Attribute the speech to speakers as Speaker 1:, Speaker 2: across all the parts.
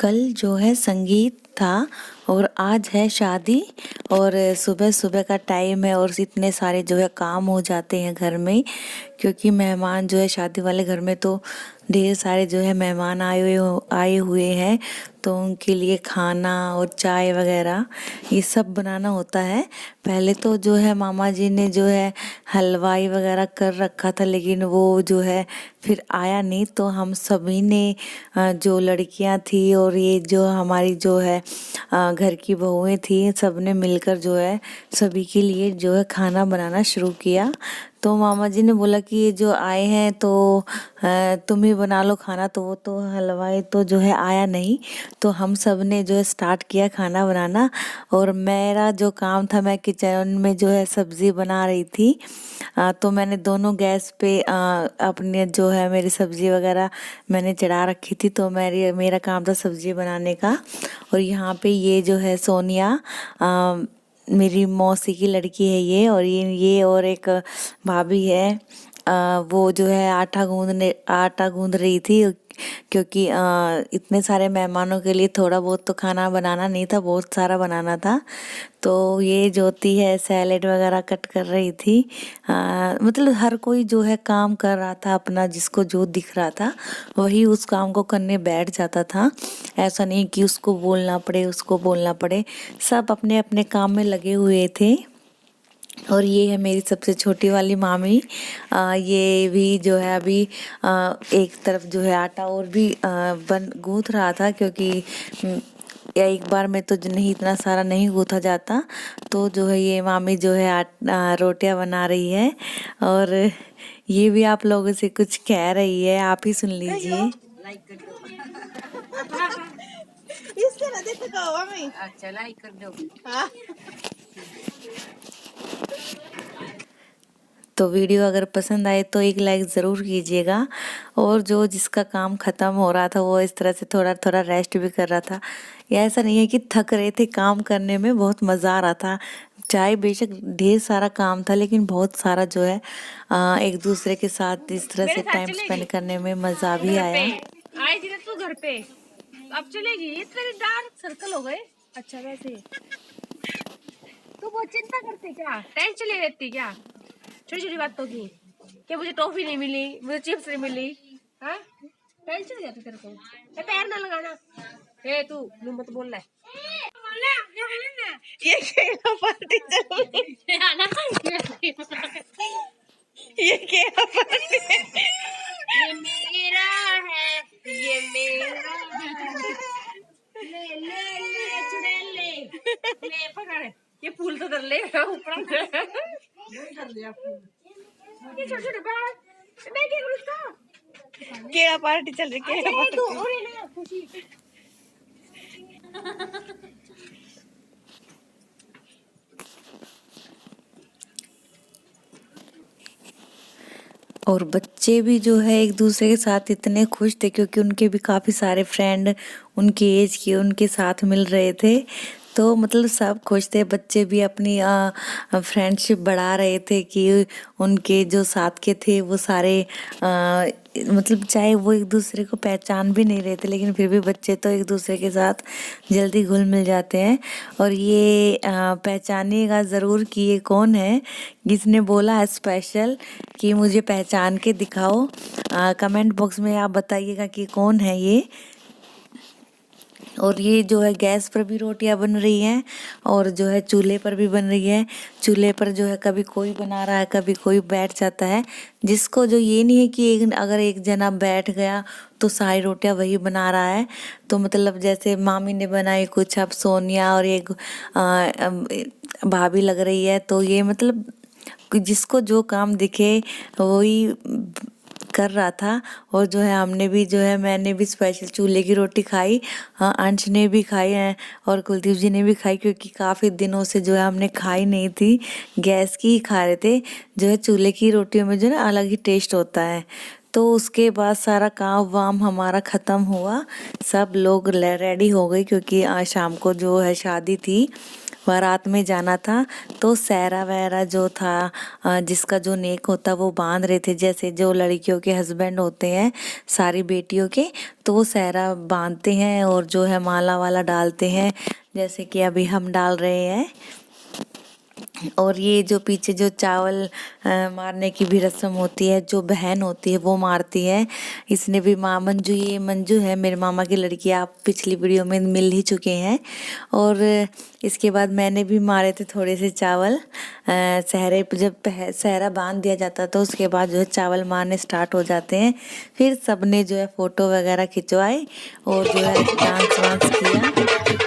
Speaker 1: कल जो है संगीत था और आज है शादी। और सुबह सुबह का टाइम है और इतने सारे जो है काम हो जाते हैं घर में, क्योंकि मेहमान जो है शादी वाले घर में तो ढेर सारे जो है मेहमान आए हुए हैं। तो उनके लिए खाना और चाय वगैरह ये सब बनाना होता है। पहले तो जो है मामा जी ने जो है हलवाई वगैरह कर रखा था, लेकिन वो जो है फिर आया नहीं। तो हम सभी ने जो लड़कियां थी और ये जो हमारी जो है घर की बहुएं थी, सब ने मिलकर जो है सभी के लिए जो है खाना बनाना शुरू किया। तो मामा जी ने बोला कि ये जो आए हैं तो तुम ही बना लो खाना। तो वो तो हलवाई तो जो है आया नहीं, तो हम सब ने जो है स्टार्ट किया खाना बनाना। और मेरा जो काम था, मैं किचन में जो है सब्जी बना रही थी। तो मैंने दोनों गैस पे अपने जो है मेरी सब्जी वगैरह मैंने चढ़ा रखी थी। तो मेरा काम था सब्जी बनाने का। और यहाँ पे ये जो है सोनिया मेरी मौसी की लड़की है ये, और ये और एक भाभी है। वो जो है आटा गूंद रही थी, क्योंकि इतने सारे मेहमानों के लिए थोड़ा बहुत तो खाना बनाना नहीं था, बहुत सारा बनाना था। तो ये ज्योति है सैलेड वगैरह कट कर रही थी। मतलब हर कोई जो है काम कर रहा था अपना, जिसको जो दिख रहा था वही उस काम को करने बैठ जाता था। ऐसा नहीं कि उसको बोलना पड़े, सब अपने अपने काम में लगे हुए थे। और ये है मेरी सबसे छोटी वाली मामी। ये भी जो है अभी एक तरफ जो है आटा और भी गूंथ रहा था, क्योंकि या एक बार में तो नहीं, इतना सारा नहीं गूंथा जाता। तो जो है ये मामी जो है रोटियां बना रही है। और ये भी आप लोगों से कुछ कह रही है, आप ही सुन लीजिए।
Speaker 2: इससे ना देखो मम्मी।
Speaker 3: अच्छा लाइक कर दो।
Speaker 2: हाँ।
Speaker 1: तो वीडियो अगर पसंद आए तो एक लाइक ज़रूर कीजिएगा। और जो जिसका काम ख़त्म हो रहा था वो इस तरह से थोड़ा थोड़ा रेस्ट भी कर रहा था। या ऐसा नहीं है कि थक रहे थे, काम करने में बहुत मज़ा आ रहा था। चाहे बेशक ढेर सारा काम था, लेकिन बहुत सारा जो है एक दूसरे के साथ इस तरह से टाइम स्पेंड करने में मज़ा भी आया।
Speaker 3: आई थी ना तू घर पे, अब चलेगी। ये तेरे डार्क सर्कल हो गए। अच्छा वैसे तू बहुत चिंता करती क्या, टेंशन ले लेती क्या छोटी छोटी बातों की, कि मुझे टॉफी नहीं मिली, मुझे चिप्स नहीं मिली। हाँ टेंशन हो जाती तेरे को। ये पैर ना लगाना। हे तू मत बोल रहा
Speaker 2: ये केला पार्टी चल रही
Speaker 3: है।
Speaker 2: ये केला पार्टी
Speaker 3: ये मेरा है, ये मेरा है। ले ले ले चुड़ैल ले पकड़। ये फूल तो धर ले ऊपर धर लिया फूल। ये छोटे छोटे बाल मैं क्या करूँ इसका।
Speaker 2: केला पार्टी चल रही केला
Speaker 3: अच्छा, ये तू
Speaker 2: पार्टी।
Speaker 3: और ना खुशी।
Speaker 1: और बच्चे भी जो है एक दूसरे के साथ इतने खुश थे, क्योंकि उनके भी काफ़ी सारे फ्रेंड उनकी एज के उनके साथ मिल रहे थे। तो मतलब सब खुश थे, बच्चे भी अपनी फ्रेंडशिप बढ़ा रहे थे कि उनके जो साथ के थे वो सारे मतलब चाहे वो एक दूसरे को पहचान भी नहीं रहे थे, लेकिन फिर भी बच्चे तो एक दूसरे के साथ जल्दी घुल मिल जाते हैं। और ये पहचानिएगा ज़रूर कि ये कौन है। जिसने बोला है स्पेशल कि मुझे पहचान के दिखाओ, कमेंट बॉक्स में आप बताइएगा कि कौन है ये। और ये जो है गैस पर भी रोटियां बन रही हैं और जो है चूल्हे पर भी बन रही है। चूल्हे पर जो है कभी कोई बना रहा है, कभी कोई बैठ जाता है। जिसको जो ये नहीं है कि अगर एक जना बैठ गया तो सारी रोटियां वही बना रहा है। तो मतलब जैसे मामी ने बनाई कुछ, अब सोनिया और एक भाभी लग रही है। तो ये मतलब जिसको जो काम दिखे वही कर रहा था। और जो है हमने भी जो है मैंने भी स्पेशल चूल्हे की रोटी खाई। हाँ, अंश ने भी खाई है और कुलदीप जी ने भी खाई, क्योंकि काफ़ी दिनों से जो है हमने खाई नहीं थी, गैस की ही खा रहे थे। जो है चूल्हे की रोटियों में जो है ना अलग ही टेस्ट होता है। तो उसके बाद सारा काम वाम हमारा ख़त्म हुआ, सब लोग रेडी हो गए, क्योंकि आज शाम को जो है शादी थी। बारात में जाना था, तो सहरा वहरा जो था जिसका जो नेक होता वो बांध रहे थे, जैसे जो लड़कियों के हस्बैंड होते हैं सारी बेटियों के, तो वो सहरा बांधते हैं और जो है माला वाला डालते हैं, जैसे कि अभी हम डाल रहे हैं। और ये जो पीछे जो चावल मारने की भी रस्म होती है, जो बहन होती है वो मारती है। इसने भी माँ मंजू, ये मंजू है मेरे मामा की लड़की, आप पिछली वीडियो में मिल ही चुके हैं। और इसके बाद मैंने भी मारे थे थोड़े से चावल। सहरे पे जब सहरा बांध दिया जाता तो उसके बाद जो है चावल मारने स्टार्ट हो जाते हैं। फिर सबने जो है फोटो वगैरह खिंचवाए और जो है डांस वांस किया।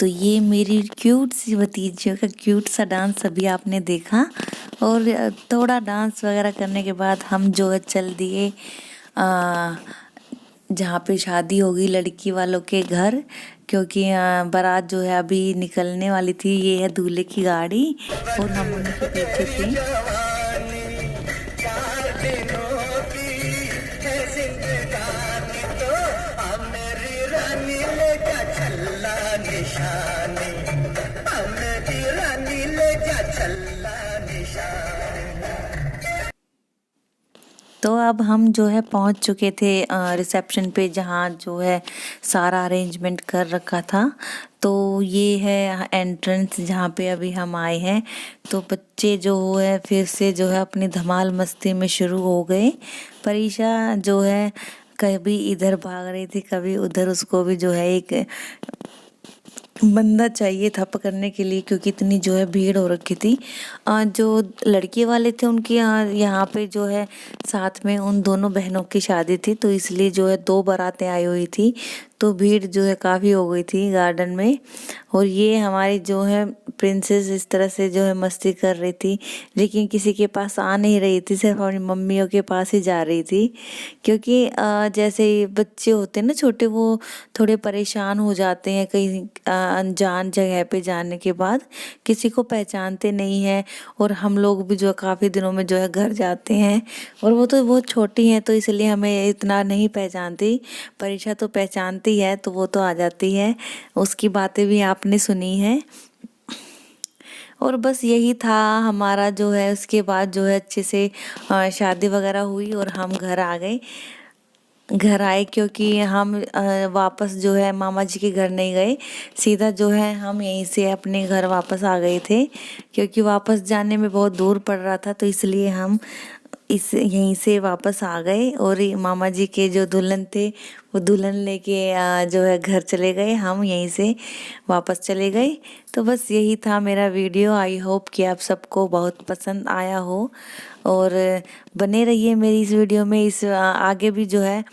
Speaker 1: तो ये मेरी क्यूट सी भतीजियों का क्यूट सा डांस अभी आपने देखा। और थोड़ा डांस वगैरह करने के बाद हम जो है चल दिए जहाँ पे शादी होगी लड़की वालों के घर, क्योंकि बारात जो है अभी निकलने वाली थी। ये है दूल्हे की गाड़ी और हम उनके पीछे थे। तो अब हम जो है पहुंच चुके थे रिसेप्शन पे, जहाँ जो है सारा अरेंजमेंट कर रखा था। तो ये है एंट्रेंस जहाँ पे अभी हम आए हैं। तो बच्चे जो है फिर से जो है अपनी धमाल मस्ती में शुरू हो गए। परीक्षा जो है कभी इधर भाग रही थी कभी उधर, उसको भी जो है एक बंदा चाहिए था पकड़ने के लिए, क्योंकि इतनी जो है भीड़ हो रखी थी। जो लड़के वाले थे उनके यहाँ पे जो है साथ में उन दोनों बहनों की शादी थी, तो इसलिए जो है 2 बारातें आई हुई थी, तो भीड़ जो है काफ़ी हो गई थी गार्डन में। और ये हमारी जो है प्रिंसेस इस तरह से जो है मस्ती कर रही थी, लेकिन किसी के पास आ नहीं रही थी, सिर्फ अपनी मम्मियों के पास ही जा रही थी। क्योंकि जैसे बच्चे होते हैं ना छोटे, वो थोड़े परेशान हो जाते हैं कहीं अनजान जगह पे जाने के बाद, किसी को पहचानते नहीं हैं। और हम लोग भी जो है काफ़ी दिनों में जो है घर जाते हैं, और वो तो बहुत छोटी हैं तो इसलिए हमें इतना नहीं पहचानती। परीक्षा तो पहचानती है, तो वो तो आ जाती है, उसकी बातें भी आपने सुनी है। और बस यही था हमारा जो है, उसके बाद जो है अच्छे से शादी वगैरह हुई और हम घर आ गए। घर आए क्योंकि हम वापस जो है मामा जी के घर नहीं गए, सीधा जो है हम यहीं से अपने घर वापस आ गए थे, क्योंकि वापस जाने में बहुत दूर पड़ रहा था, तो इसलिए हम यहीं से वापस आ गए। और ये मामा जी के जो दुल्हन थे वो दुल्हन लेके जो है घर चले गए, हम यहीं से वापस चले गए। तो बस यही था मेरा वीडियो। आई होप कि आप सबको बहुत पसंद आया हो, और बने रहिए मेरी इस वीडियो में। इस आगे भी जो है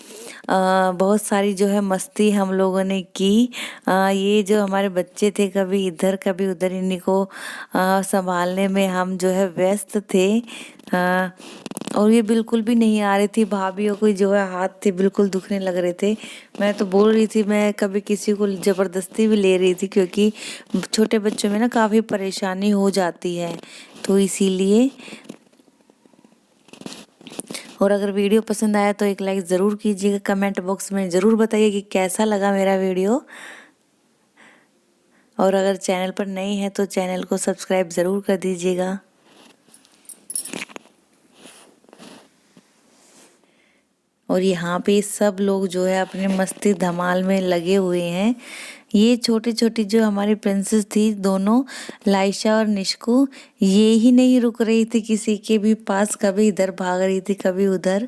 Speaker 1: बहुत सारी जो है मस्ती हम लोगों ने की। ये जो हमारे बच्चे थे कभी इधर कभी उधर, इन्हीं को संभालने में हम जो है व्यस्त थे। और ये बिल्कुल भी नहीं आ रही थी, भाभीयों को जो है हाथ थे बिल्कुल दुखने लग रहे थे। मैं तो बोल रही थी, मैं कभी किसी को ज़बरदस्ती भी ले रही थी, क्योंकि छोटे बच्चों में ना काफ़ी परेशानी हो जाती है, तो इसीलिए। और अगर वीडियो पसंद आया तो एक लाइक ज़रूर कीजिएगा, कमेंट बॉक्स में ज़रूर बताइए कि कैसा लगा मेरा वीडियो। और अगर चैनल पर नए हैं तो चैनल को सब्सक्राइब ज़रूर कर दीजिएगा। और यहाँ पे सब लोग जो है अपने मस्ती धमाल में लगे हुए हैं। ये छोटी छोटी जो हमारी प्रिंसेस थी दोनों, लाइशा और निशकू, ये ही नहीं रुक रही थी किसी के भी पास, कभी इधर भाग रही थी कभी उधर।